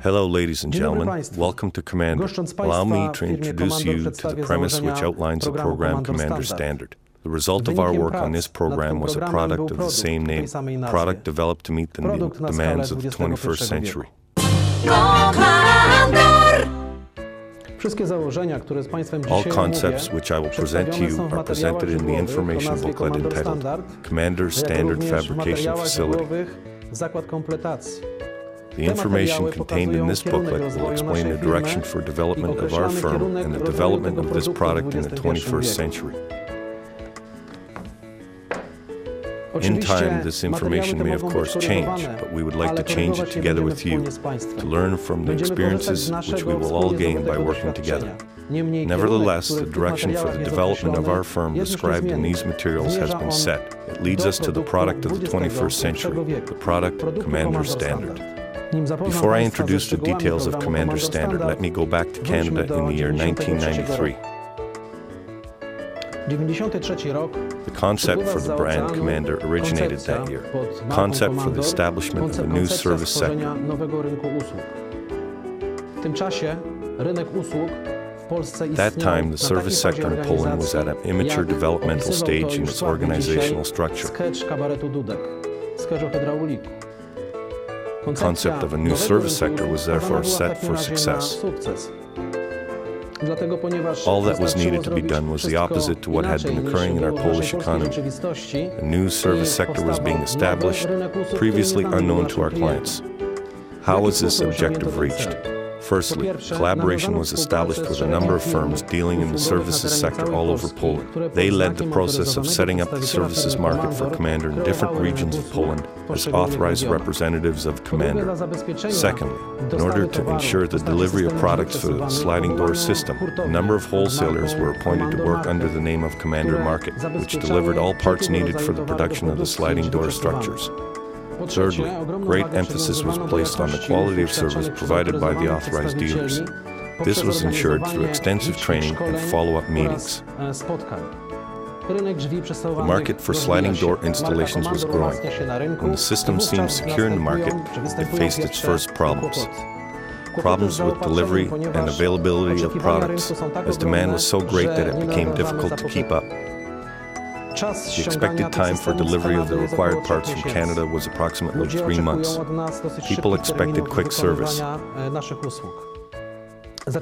Hello, ladies and gentlemen. Welcome to Commander. Allow me to introduce you to the premise which outlines the program Komandor Standard. The result of our work on this program was a product of the same name, a product developed to meet the demands of the 21st century. All concepts which I will present to you are presented in the information booklet entitled Komandor Standard Fabrication Facility. The information contained in this booklet will explain the direction for development of our firm and the development of this product in the 21st century. In time, this information may of course change, but we would like to change it together with you, to learn from the experiences which we will all gain by working together. Nevertheless, the direction for the development of our firm described in these materials has been set. It leads us to the product of the 21st century, the product Komandor Standard. Before I introduce the details of Komandor Standard, let me go back to Canada in the year 1993. The concept for the brand Komandor originated that year. The concept for the establishment of a new service sector. At that time, the service sector in Poland was at an immature developmental stage in its organizational structure. The concept of a new service sector was therefore set for success. All that was needed to be done was the opposite to what had been occurring in our Polish economy. A new service sector was being established, previously unknown to our clients. How was this objective reached? Firstly, collaboration was established with a number of firms dealing in the services sector all over Poland. They led the process of setting up the services market for Komandor in different regions of Poland as authorized representatives of Komandor. Secondly, in order to ensure the delivery of products for the sliding door system, a number of wholesalers were appointed to work under the name of Komandor Market, which delivered all parts needed for the production of the sliding door structures. Thirdly, great emphasis was placed on the quality of service provided by the authorized dealers. This was ensured through extensive training and follow-up meetings. The market for sliding door installations was growing. When the system seemed secure in the market, it faced its first problems. Problems with delivery and availability of products, as demand was so great that it became difficult to keep up. The expected time for delivery of the required parts from Canada was approximately 3 months. People expected quick service.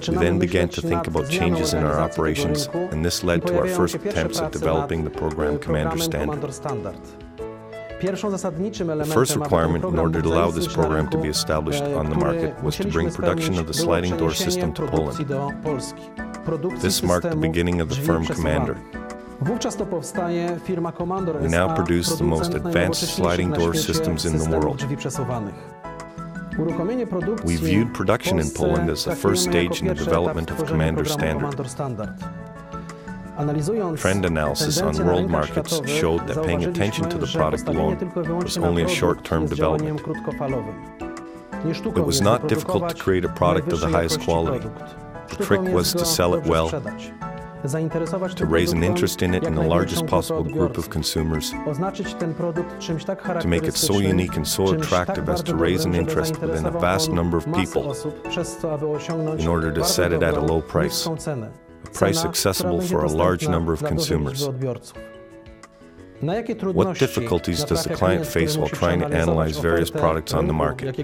We then began to think about changes in our operations, and this led to our first attempts at developing the program Komandor Standard. The first requirement in order to allow this program to be established on the market was to bring production of the sliding door system to Poland. This marked the beginning of the firm Komandor. We now produce the most advanced sliding door systems in the world. We viewed production in Poland as the first stage in the development of Komandor Standard. Trend analysis on world markets showed that paying attention to the product alone was only a short-term development. It was not difficult to create a product of the highest quality. The trick was to sell it well, to raise an interest in it in the largest possible group of consumers, to make it so unique and so attractive as to raise an interest within a vast number of people, in order to set it at a low price, a price accessible for a large number of consumers. What difficulties does the client face while trying to analyze various products on the market?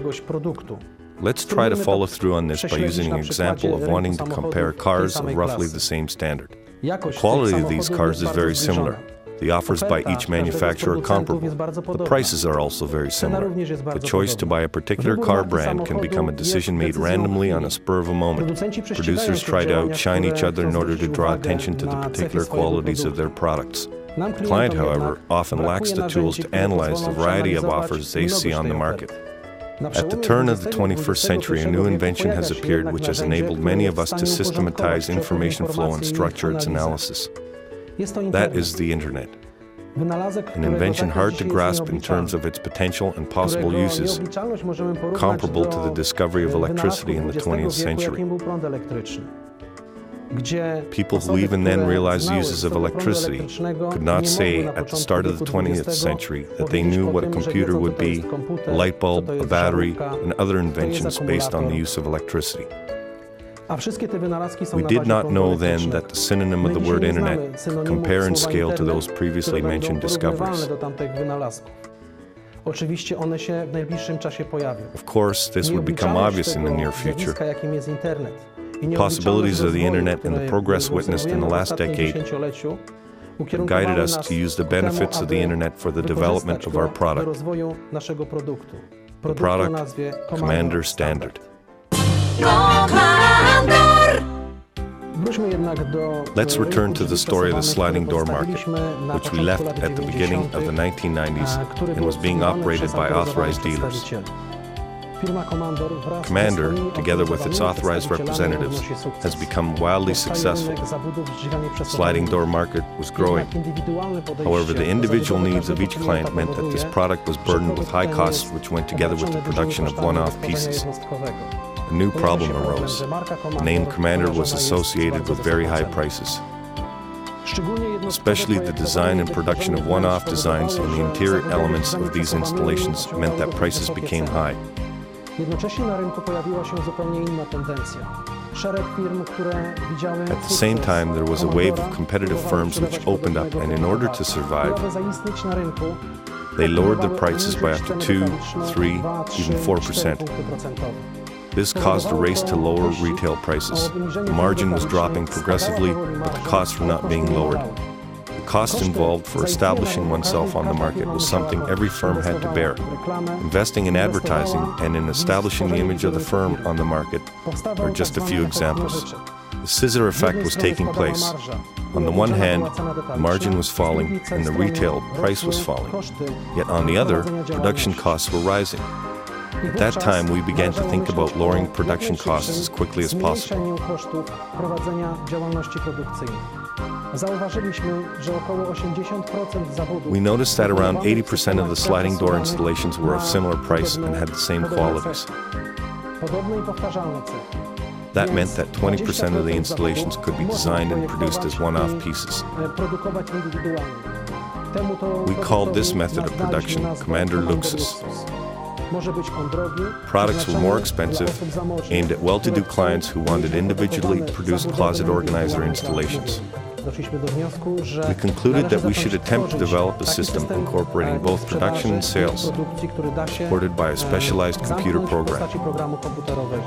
Let's try to follow through on this by using an example of wanting to compare cars of roughly the same standard. The quality of these cars is very similar. The offers by each manufacturer are comparable. The prices are also very similar. The choice to buy a particular car brand can become a decision made randomly on a spur of a moment. Producers try to outshine each other in order to draw attention to the particular qualities of their products. The client, however, often lacks the tools to analyze the variety of offers they see on the market. At the turn of the 21st century, a new invention has appeared which has enabled many of us to systematize information flow and structure its analysis. That is the Internet. An invention hard to grasp in terms of its potential and possible uses, comparable to the discovery of electricity in the 20th century. People who even then realized uses of electricity could not say at the start of the 20th century that they knew what a computer would be, a light bulb, a battery, and other inventions based on the use of electricity. We did not know then that the synonym of the word internet could compare in scale to those previously mentioned discoveries. Of course, this would become obvious in the near future. The possibilities of the internet and the progress witnessed in the last decade have guided us to use the benefits of the internet for the development of our product. The product, Komandor Standard. Let's return to the story of the sliding door market, which we left at the beginning of the 1990s and was being operated by authorized dealers. Komandor, together with its authorized representatives, has become wildly successful. The sliding door market was growing. However, the individual needs of each client meant that this product was burdened with high costs which went together with the production of one-off pieces. A new problem arose. The name Komandor was associated with very high prices. Especially the design and production of one-off designs and the interior elements of these installations meant that prices became high. At the same time, there was a wave of competitive firms which opened up, and in order to survive, they lowered their prices by up to 2, 3, even 4%. This caused a race to lower retail prices. The margin was dropping progressively, but the costs were not being lowered. The cost involved for establishing oneself on the market was something every firm had to bear. Investing in advertising and in establishing the image of the firm on the market are just a few examples. The scissor effect was taking place. On the one hand, the margin was falling and the retail price was falling. Yet on the other, production costs were rising. At that time, we began to think about lowering production costs as quickly as possible. We noticed that around 80% of the sliding door installations were of similar price and had the same qualities. That meant that 20% of the installations could be designed and produced as one-off pieces. We called this method of production Komandor Luxus. Products were more expensive, aimed at well-to-do clients who wanted individually produced closet organizer installations. We concluded that we should attempt to develop a system incorporating both production and sales, supported by a specialized computer program.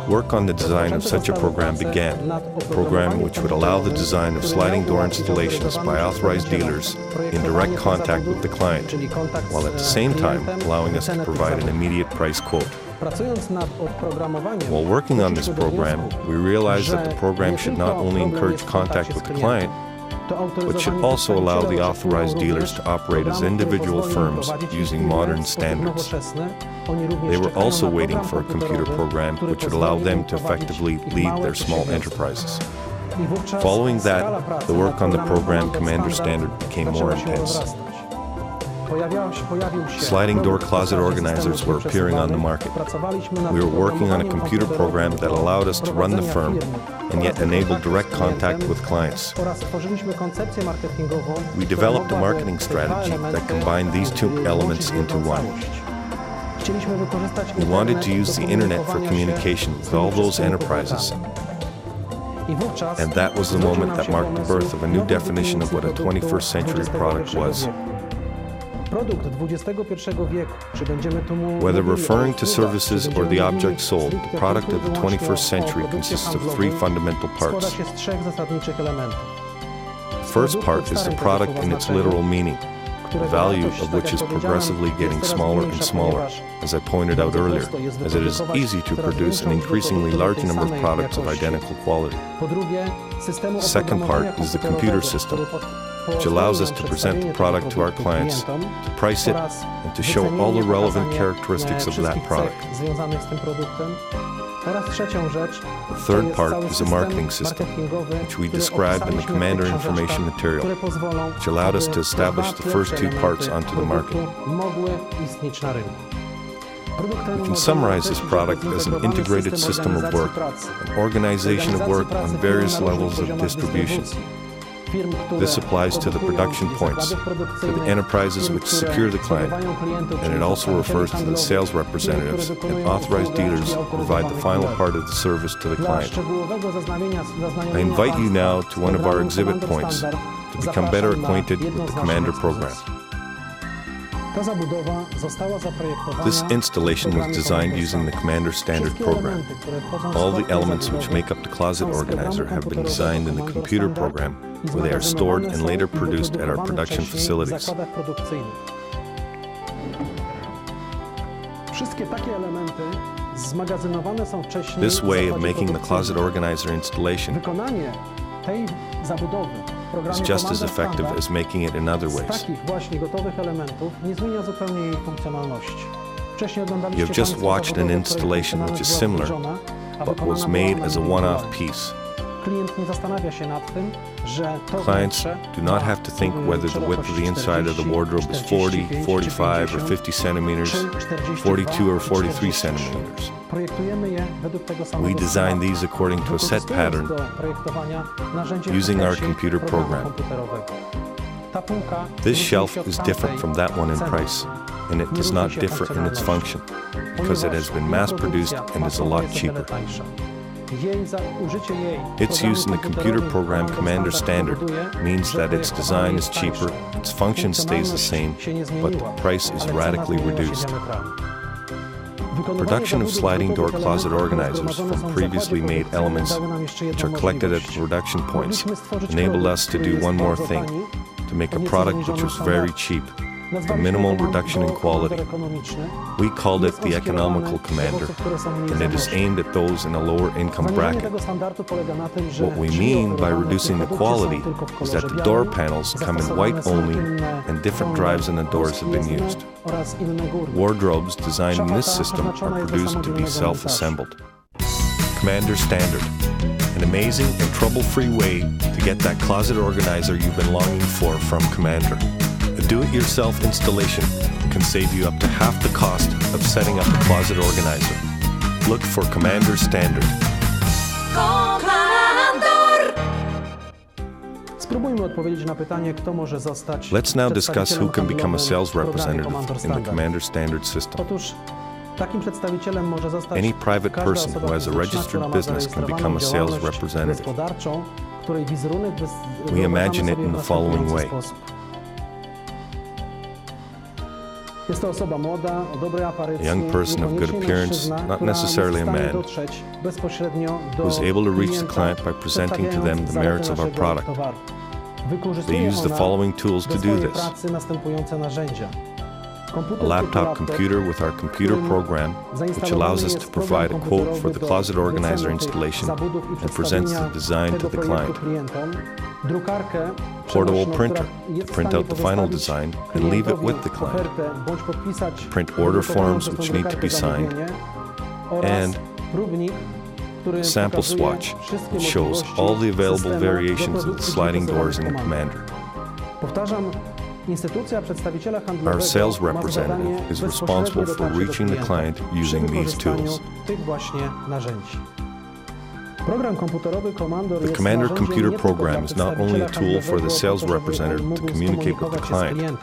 Work on the design of such a program began, a program which would allow the design of sliding door installations by authorized dealers in direct contact with the client, while at the same time allowing us to provide an immediate price quote. While working on this program, we realized that the program should not only encourage contact with the client, but should also allow the authorized dealers to operate as individual firms using modern standards. They were also waiting for a computer program which would allow them to effectively lead their small enterprises. Following that, the work on the program Komandor Standard became more intense. Sliding door closet organizers were appearing on the market. We were working on a computer program that allowed us to run the firm and yet enable direct contact with clients. We developed a marketing strategy that combined these two elements into one. We wanted to use the internet for communication with all those enterprises. And that was the moment that marked the birth of a new definition of what a 21st century product was. Whether referring to services or the object sold, the product of the 21st century consists of three fundamental parts. The first part is the product in its literal meaning, the value of which is progressively getting smaller and smaller, as I pointed out earlier, as it is easy to produce an increasingly large number of products of identical quality. The second part is the computer system, which allows us to present the product to our clients, to price it, and to show all the relevant characteristics of that product. The third part is a marketing system, which we described in the Komandor information material, which allowed us to establish the first two parts onto the market. We can summarize this product as an integrated system of work, an organization of work on various levels of distribution. This applies to the production points, to the enterprises which secure the client, and it also refers to the sales representatives and authorized dealers who provide the final part of the service to the client. I invite you now to one of our exhibit points to become better acquainted with the Komandor program. This installation was designed using the Komandor Standard program. All the elements which make up the closet organizer have been designed in the computer program, where they are stored and later produced at our production facilities. This way of making the closet organizer installation is just as effective as making it in other ways. You have just watched an installation which is similar, but was made as a one-off piece. Clients do not have to think whether the width of the inside of the wardrobe is 40, 45, or 50 centimeters, 42 or 43 centimeters. We design these according to a set pattern using our computer program. This shelf is different from that one in price, and it does not differ in its function, because it has been mass-produced and is a lot cheaper. Its use in the computer program Komandor Standard means that its design is cheaper, its function stays the same, but the price is radically reduced. Production of sliding door closet organizers from previously made elements which are collected at the production points enabled us to do one more thing, to make a product which was very cheap, a minimal reduction in quality. We called it the economical Komandor, and it is aimed at those in a lower income bracket. What we mean by reducing the quality is that the door panels come in white only and different drives in the doors have been used. Wardrobes designed in this system are produced to be self-assembled. Komandor Standard, an amazing and trouble-free way to get that closet organizer you've been longing for from Komandor. A do-it-yourself installation can save you up to half the cost of setting up a closet organizer. Look for Komandor Standard. Let's now discuss who can become a sales representative in the Komandor Standard system. Any private person who has a registered business can become a sales representative. We imagine it in the following way. A young person of good appearance, not necessarily a man, who is able to reach the client by presenting to them the merits of our product. They use the following tools to do this. A laptop computer with our computer program, which allows us to provide a quote for the closet organizer installation and presents the design to the client. Portable printer to print out the final design and leave it with the client. Print order forms which need to be signed. And sample swatch, which shows all the available variations of the sliding doors in Komandor. Our sales representative is responsible for reaching the client using these tools. The Komandor computer program is not only a tool for the sales representative to communicate with the client.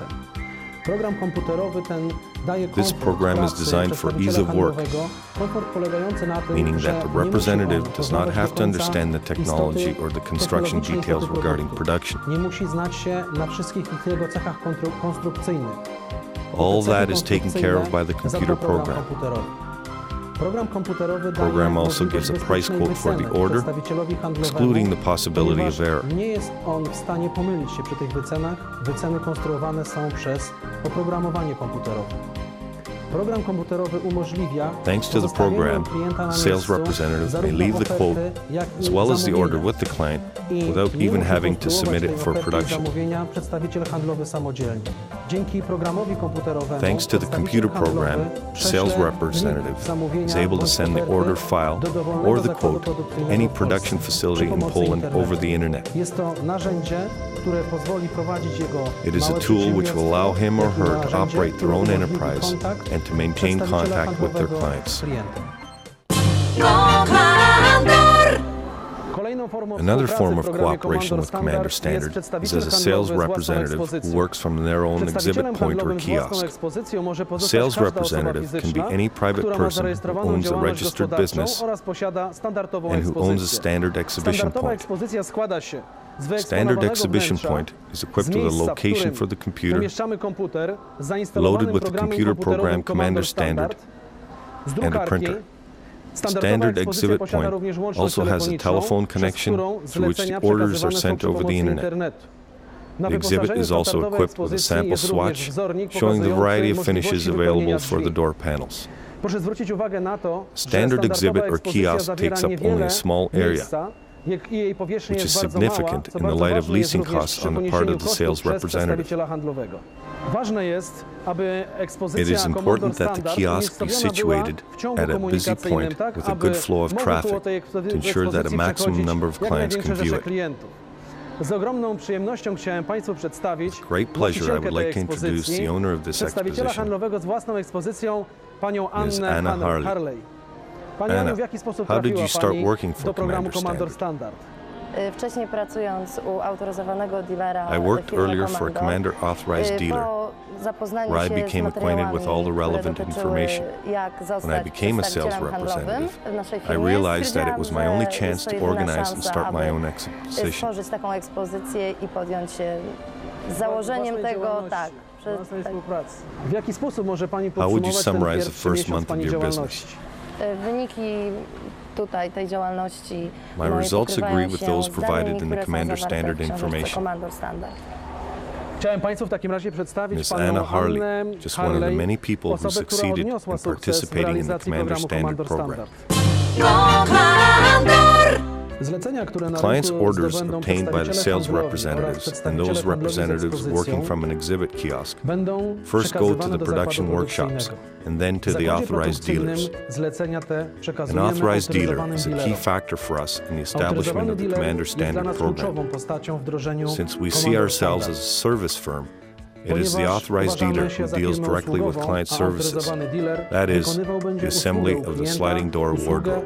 This program is designed for ease of work, meaning that the representative does not have to understand the technology or the construction details regarding production. All that is taken care of by the computer program. The program also gives a price quote for the order, excluding the possibility of error. Thanks to the program, the sales representative may leave the quote as well as the order with the client without even having to submit it for production. Thanks to the computer program, sales representative is able to send the order file or the quote to any production facility in Poland over the internet. It is a tool which will allow him or her to operate their own enterprise and to maintain contact with their clients. Another form of cooperation with Komandor Standard is as a sales representative who works from their own exhibit point or kiosk. A sales representative can be any private person who owns a registered business and who owns a standard exhibition point. Standard exhibition point is equipped with a location for the computer, loaded with the computer program Komandor Standard, and a printer. Standard exhibit point also has a telephone connection through which the orders are sent over the internet. The exhibit is also equipped with a sample swatch showing the variety of finishes available for the door panels. Standard exhibit or kiosk takes up only a small area, which is significant in the light of leasing costs on the part of the sales representative. It is important that the kiosk be situated at a busy point with a good flow of traffic to ensure that a maximum number of clients can view it. With great pleasure, I would like to introduce the owner of this exposition, Ms. Anna Harley. Anna, how did you start working for Komandor Standard? I worked earlier for a Komandor authorized dealer, where I became acquainted with all the relevant information. When I became a sales representative, I realized that it was my only chance to organize and start my own exposition. How would you summarize the first month of your business? My results agree with those provided in the Komandor Standard information. Ms. Anna Harley, just one of the many people who succeeded in participating in the Komandor Standard program. Clients' orders obtained by the sales representatives and those representatives working from an exhibit kiosk first go to the production workshops and then to the authorized dealers. An authorized dealer is a key factor for us in the establishment of the Komandor Standard program. Since we see ourselves as a service firm, it is the authorized dealer who deals directly with client services, that is, the assembly of the sliding door wardrobe.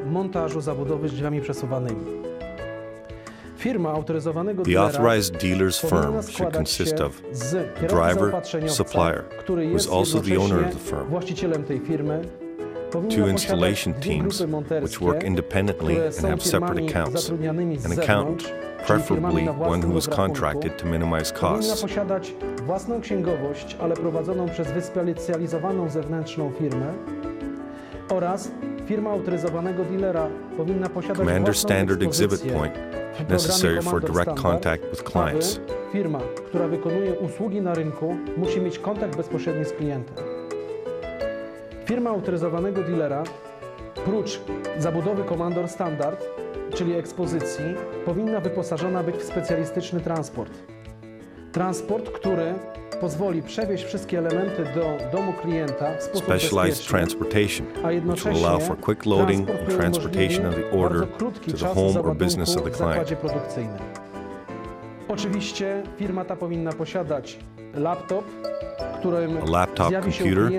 The authorized dealer's firm should consist of a driver, supplier, who is also the owner of the firm, 2 installation teams, which work independently and have separate accounts, an accountant, preferably one who is contracted to minimize costs. Komandor Standard exhibit point, necessary for direct contact with clients. Firma autoryzowanego dealera, prócz zabudowy Komandor Standard, czyli ekspozycji, powinna wyposażona być w specjalistyczny transport. Transport, który pozwoli przewieźć wszystkie elementy do domu klienta w sposób bezpieczny, a jednocześnie quick loading and transportation of the order to the home or business of the client. Oczywiście firma ta powinna posiadać laptop, którym a laptop computer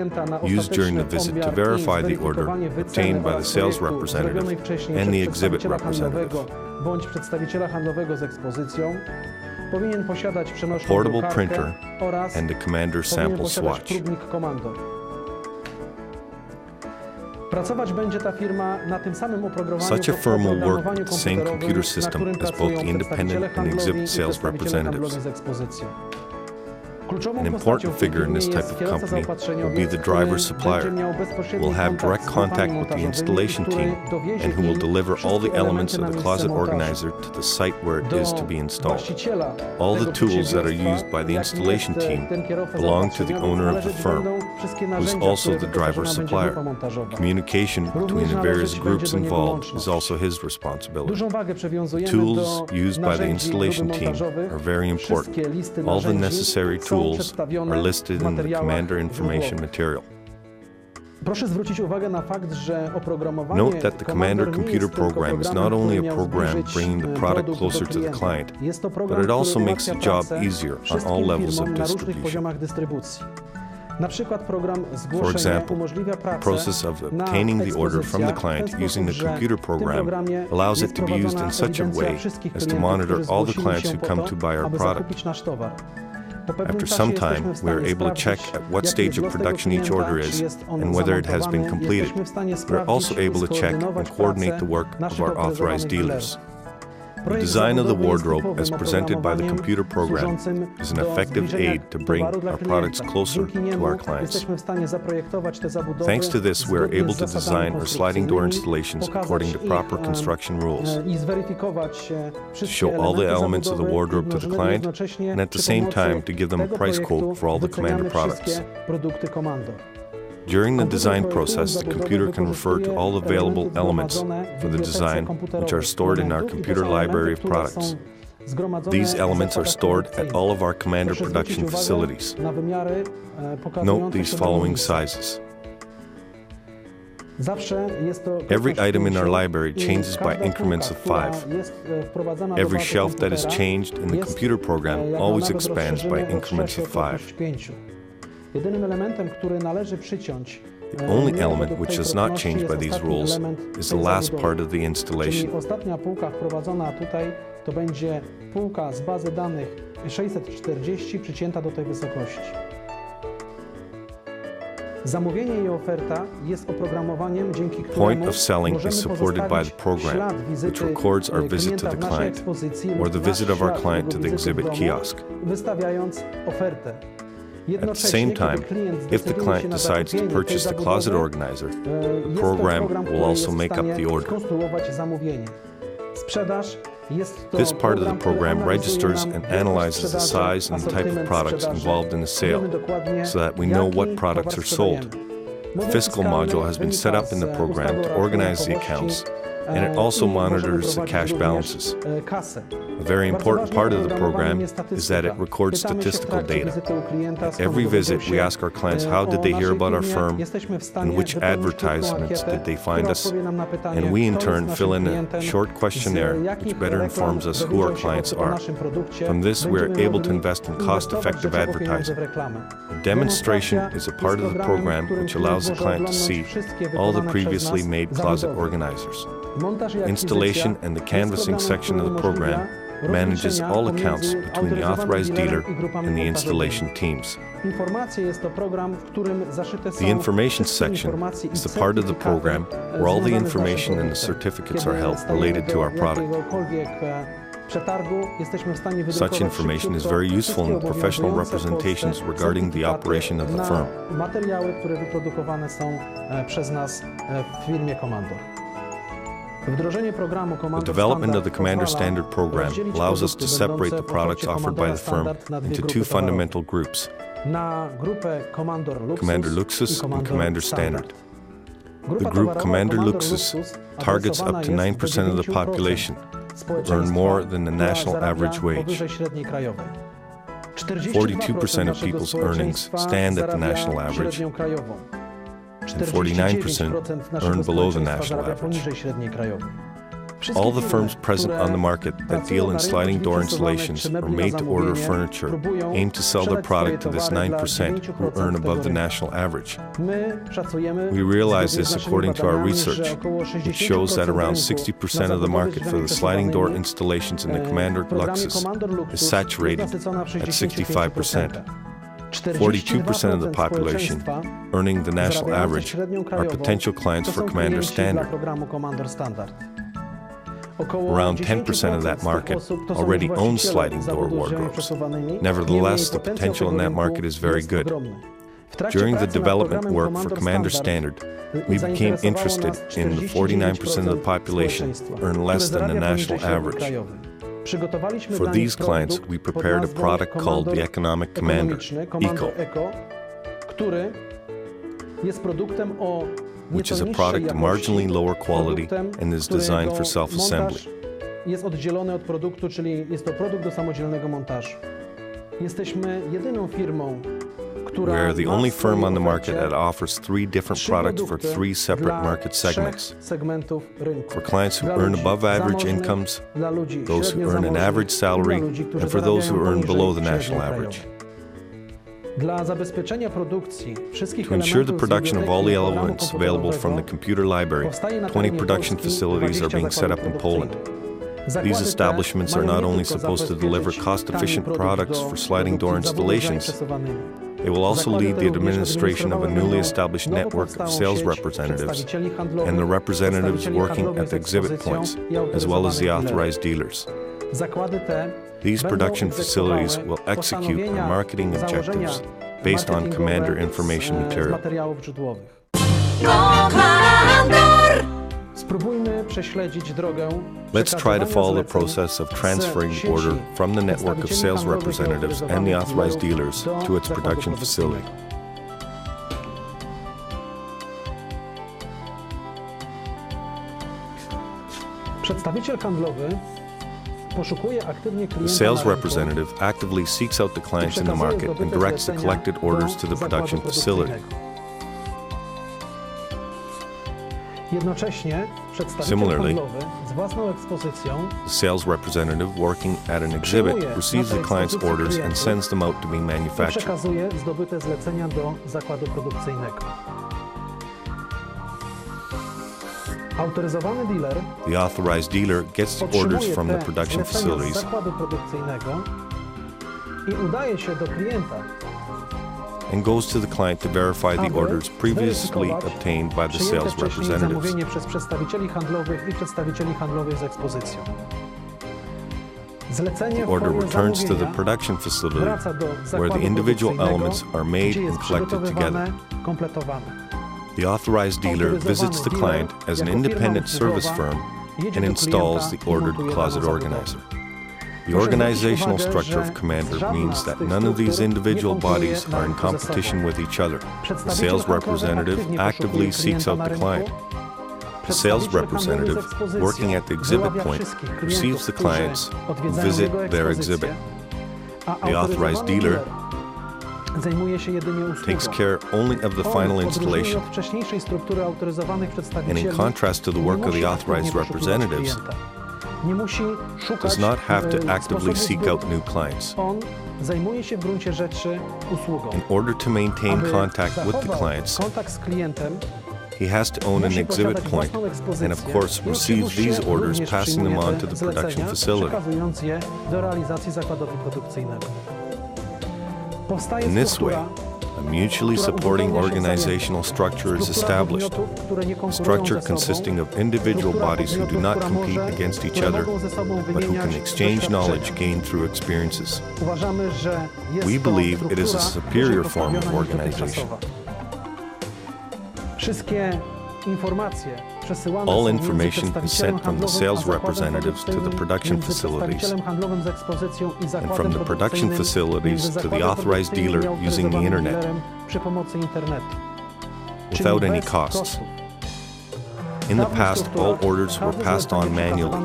used during the visit to verify the order obtained by the sales representative and the exhibit representative. Bądź przedstawiciela handlowego z ekspozycją. Powinien posiadać przenośną portable drukarkę printer oraz and a Komandor sample swatch. próbnik Komandor. Pracować będzie ta firma na tym samym oprogramowaniu, Such a firm will work with the same computer system as both the independent and exhibit sales representatives. An important figure in this type of company will be the driver supplier, who will have direct contact with the installation team and who will deliver all the elements of the closet organizer to the site where it is to be installed. All the tools that are used by the installation team belong to the owner of the firm, who is also the driver supplier. Communication between the various groups involved is also his responsibility. The tools used by the installation team are very important. All the necessary tools tools przedstawione are w listed in the materiałach Commander Information źródłowych. material. Proszę zwrócić uwagę na fakt, że oprogramowanie Note that the Commander nie computer jest tylko program is programem, not only który a miał program zbliżyć bringing the product produkt closer do to the klienta. client, Jest to program, but it also który makes the ułatwia job pracę easier on wszystkim all levels of firmom na różnych distribution. poziomach dystrybucji. Na przykład program For zgłoszenia example, umożliwia the pracę process of na obtaining the order from the ekspozycjach w ten client using the sposób, że computer w tym program programie allows jest it to be used prowadzona in such a ewidencja way wszystkich as to klientów, monitor którzy all the zgłosili clients się who po come to, to buy our aby product. zakupić nasz towar. Po pewnym After czasie some jesteśmy time, w we are stanie able to check sprawdzić, at what jaki stage jest of los tego production each klienta, order czy is jest on and whether it has been zamontowany. completed. Jesteśmy w stanie We are also sprawdzić able i to check and skoordynować coordinate the pracę work of naszych our authorized autoryzowanych dealers. dealerów. The Projekt design of the zabudowy jest wardrobe, as typowym presented by the oprogramowaniem computer program, służącym is an do effective zbliżenia aid to bring towaru dla our products klienta. closer Dzięki to niemu our clients. jesteśmy w stanie zaprojektować te zabudowy Thanks to this, we are zgodnie able z to zasadami design our sliding door konstrukcyjnymi, installations pokazać according to proper ich, construction rules, i zweryfikować wszystkie show all the elementy elements of the zabudowy wardrobe to the jednocześnie client, and at the przy same pomocy time to give them a tego price quote projektu for all the Commander wyceniamy products. wszystkie produkty Komandor. During the Komputer design projektując process, the zabudowę computer can refer to all wykorzystuje available elementy elements zgromadzone w for the bibliotece design, which komputerowej are stored in our elementów i to computer są elementy, library of które products. są zgromadzone These w elements are zakładach stored at produkcyjnych. all of our Commander Proszę production zwrócić uwagę facilities. na wymiary Note pokazujące these te following granice. sizes. Zawsze jest to Every pewność item in our pięciu library i changes by każda increments półka, of która 5. jest wprowadzana do Every bazy shelf that is komputera, changed in the jest, computer program jak always nawet expands by rozszerzenie o increments of 5. trzecią 5. Jedynym elementem, który należy przyciąć, The only nie element według which tej does not propności, change jest by these ostatni rules element is tej the last zabudowy. part of the Czyli installation. ostatnia półka wprowadzona tutaj to będzie półka z bazy danych 640 przycięta do tej wysokości. Zamówienie i oferta jest oprogramowaniem, dzięki któremu Point of selling możemy is supported by the pozostawić program, ślad which wizyty records our visit klienta to the w naszej client ekspozycji or lub the nasz visit of our ślad client to jego the wizyty w exhibit domu, kiosk. wystawiając ofertę. At the Jednocześnie, same kiedy time, klient if the zdecyduje client się na decides to zakupienie tej purchase the zabudowy, closet organizer, jest the to program program, will który also jest w make up stanie the order. skonstruować zamówienie. Sprzedaż jest to This part of the który program analizuje registers nam and wielkość analyzes the sprzedaży, size and the type of asortyment products sprzedaży. involved in the sale, Wiemy dokładnie, so that we know jaki what products towar are sold. sprzedajemy. A Model fiscal fiskalny module has been set wynika up in the z program ustawy to o organize the rachunkowości, accounts, and it also i możemy monitors the prowadzić cash również, balances. kasę. A very Bardzo important ważnym part of the oprogramowaniem program jest is that it statystyka. records Pytamy się w statistical trakcie data. wizyty u klienta, At skąd every dowiedział visit, się we ask our clients o how did they hear naszej about our firmie. firm, Jesteśmy w stanie and which wypełnić krótką advertisements ankietę, did they find która us, odpowie nam na pytanie, and we in kto jest turn naszym fill in a klientem, short questionnaire z jakich which better reklam informs us who our dowiedział się clients o are. naszym produkcie. From this, we are Będziemy able to mogli invest in inwestować cost-effective dodatkowo pieniądze advertising. w reklamę. A demonstration Demonstracja is a jest part of the programem, program w którym which allows the może client to oglądać see wszystkie all the wykonane przez previously nas made closet zabudowy. organizers. Montaż i Installation akwizycja and the jest canvassing programem, section of the który program umożliwia manages rozliczenia all pomiędzy accounts between the autoryzowanym authorized dealer dealerem i grupami and the montażowymi. installation teams. Informacje jest to program, w którym zaszyte są The information wszystkie section informacje i is the part of the certyfikaty, program where all the związane z naszym information and the produktem. certificates Kiedy are held stajemy related to our do product. jakiegokolwiek przetargu, jesteśmy w stanie Such wydrukować information is szybciutko very useful in wszystkie professional obowiązujące w representations Polsce regarding the certyfikaty operation of the na firm. materiały, które wyprodukowane są przez nas w firmie Komandor. Wdrożenie programu The Komandor development of the Standard Commander pozwala Standard program rozdzielić allows us to produkty separate the będące w products ofercie offered by the firm Komandora Standard na dwie into grupy two towarowe. fundamental groups, Na grupę Komandor Luxus, Commander Luxus i and Commander Standard. Grupa The group towarowa Commander Komandor Luxus Luxus targets up adresowana to jest do 9% of the 9% population who społeczeństwa, earn more than the która national zarabia average wage. powyżej średniej krajowej. 42% of naszego people's earnings społeczeństwa stand at the zarabia national average, średnią krajową. 49% naszego earn below the społeczeństwa national zarabia average. poniżej średniej krajowej. Wszystkie All the firmy, firms present które on the market that pracują deal in na rynku sliding door zlicenzowanych installations czy or mebli na made to order zamówienie, furniture próbują aim to sell their sprzedać swoje product to this towary dla 9% who 9% earn above tego the rynku. national average. My szacujemy, We realize zgodnie z this naszymi according to our badaniami, research, że około which shows that 60% around rynku 60% na of the market for the sliding door zabudowy installations in the w Commander programie Luxus Komandor is Luxus saturated jest nasycona w at 65%. 65%. 42% of the population earning the national average are potential clients for Commander Standard. Programu Komandor Standard. Około Around 10% of that market already owns sliding door wardrobes. Nevertheless, the potential in that market is very good. During the development work for Commander Standard, we became interested in the 49% of the population earn less than the national average. For these clients, we prepared a product called the Economic Commander, ECO, który jest produktem o which is a nieco product niższej marginally jakości, lower quality produktem, and is designed for którego self-assembly. montaż jest oddzielony od produktu, czyli jest to produkt do samodzielnego montażu. Jesteśmy jedyną firmą, We are the only firm on the market that offers 3 different products for 3 separate market segments. For clients who earn above average incomes, those who earn an average salary, and for those who earn below the national average. To ensure the production of all the elements available from the computer library, 20 production facilities are being set up in Poland. These establishments are not only supposed to deliver cost-efficient products for sliding door installations, they will also lead the administration of a newly established network of sales representatives and the representatives working at the exhibit points, as well as the authorized dealers. These production facilities will execute their marketing objectives based on Komandor information material. Let's try to follow the process of transferring the order from the network of sales representatives and the authorized dealers to its production facility. The sales representative actively seeks out the clients in the market and directs the collected orders to the production facility. Similarly, the sales representative working at an exhibit receives the client's orders and sends them out to be manufactured. The authorized dealer gets the orders from the production facilities and goes to the client to verify the orders previously obtained by the sales representatives. The order returns to the production facility where the individual elements are made and collected together. The authorized dealer visits the client as an independent service firm and installs the ordered closet organizer. The organizational structure of Komandor means that none of these individual bodies are in competition with each other. The sales representative actively seeks out the client. The sales representative, working at the exhibit point, receives the clients who visit their exhibit. The authorized dealer takes care only of the final installation, and in contrast to the work of the authorized representatives, does not have to actively seek out new clients. In order to maintain contact with the clients, he has to own an exhibit point and, of course, receives these orders, passing them on to the production facility. In this way, a mutually supporting organizational structure is established, a structure consisting of individual bodies who do not compete against each other, but who can exchange knowledge gained through experiences. We believe it is a superior form of organization. All information is sent from the sales representatives to the production facilities, and from the production facilities to the authorized dealer using the internet, without any costs. In the past, all orders were passed on manually.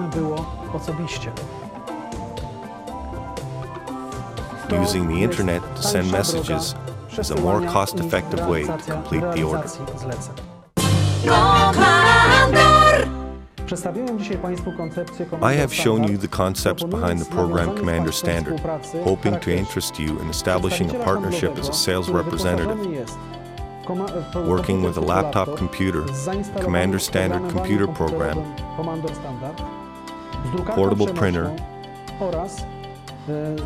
Using the internet to send messages is a more cost-effective way to complete the order. I have shown you the concepts behind the program Komandor Standard, hoping to interest you in establishing a partnership as a sales representative. Working with a laptop computer, Komandor Standard computer program, portable printer,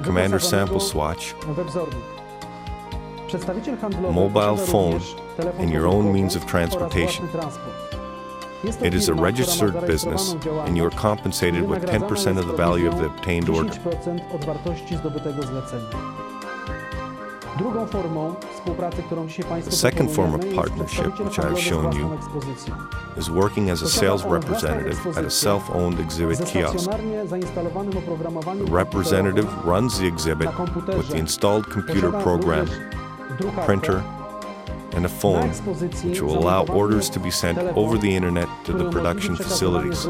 Komandor sample swatch, mobile phone, and your own means of transportation. It is a registered business, and you are compensated with 10% of the value of the obtained order. The second form of partnership, which I have shown you, is working as a sales representative at a self-owned exhibit kiosk. The representative runs the exhibit with the installed computer program, printer, and a phone, which will allow orders to be sent over the internet to the production facilities.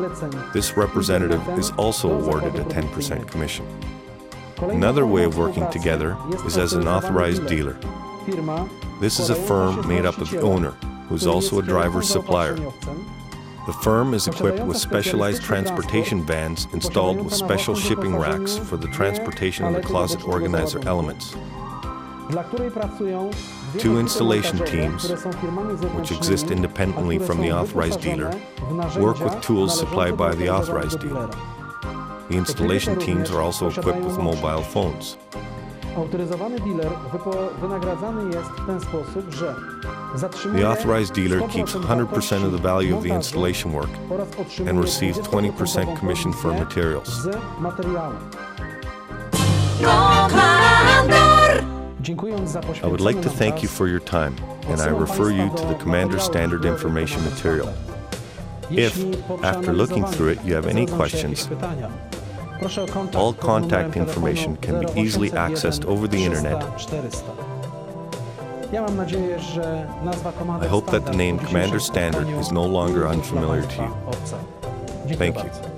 This representative is also awarded a 10% commission. Another way of working together is as an authorized dealer. This is a firm made up of the owner, who is also a driver's supplier. The firm is equipped with specialized transportation vans installed with special shipping racks for the transportation of the closet organizer elements. Two installation teams, which exist independently from the authorized dealer, work with tools supplied by the authorized dealer. The installation teams are also equipped with mobile phones. The authorized dealer keeps 100% of the value of the installation work and receives 20% commission for materials. I would like to thank you for your time, and I refer you to the Komandor Standard information material. If, after looking through it, you have any questions, all contact information can be easily accessed over the internet. I hope that the name Komandor Standard is no longer unfamiliar to you. Thank you.